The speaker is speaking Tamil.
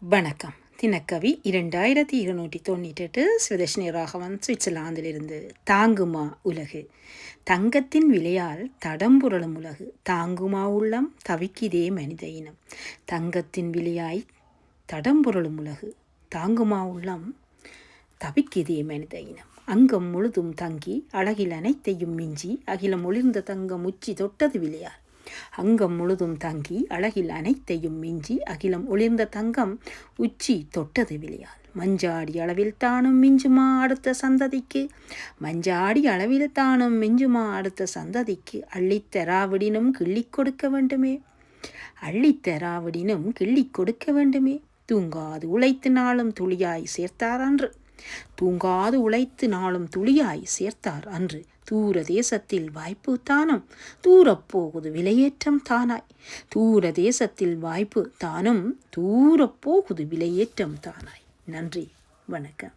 வணக்கம். தினக்கவி 2298 சுதர்ஷினி ராகவன் சுவிட்சர்லாந்திலிருந்து. தாங்குமா உலகு, தங்கத்தின் விலையால் தடம்புரளும் உலகு, தாங்குமா உள்ளம் தவிக்கிதே மனித இனம். தங்கத்தின் விலையாய் தடம்புரளும் உலகு, தாங்குமா உள்ளம் தவிக்கிதே மனித இனம். அங்கம் முழுதும் தங்கி அழகில் அனைத்தையும் மிஞ்சி அகிலம் ஒளிர்ந்த தங்கம் உச்சி தொட்டது விலையால். அங்கம் முழுதும் தங்கி அழகில் அனைத்தையும் மிஞ்சி அகிலம் ஒளிர்ந்த தங்கம் உச்சி தொட்டது விலையால். மஞ்சாடி அளவில் தானும் மிஞ்சுமா அடுத்த சந்ததிக்கு, மஞ்சாடி அளவில் தானும் மிஞ்சுமா அடுத்த சந்ததிக்கு. அள்ளித்தராவிடினும் கிள்ளிக் கொடுக்க வேண்டுமே, அள்ளித்தராவிடினும் கிள்ளிக் கொடுக்க வேண்டுமே. தூங்காது உழைத்து நாளும் துளியாய் சேர்த்தார் அன்று, தூங்காது உழைத்து நாளும் துளியாய் சேர்த்தார் அன்று. தூர தேசத்தில் வாய்ப்பு தானும் தூரப்போகுது விலையேற்றம் தானாய், தூர தேசத்தில் வாய்ப்பு தானும் தூரப்போகுது விலையேற்றம் தானாய். நன்றி, வணக்கம்.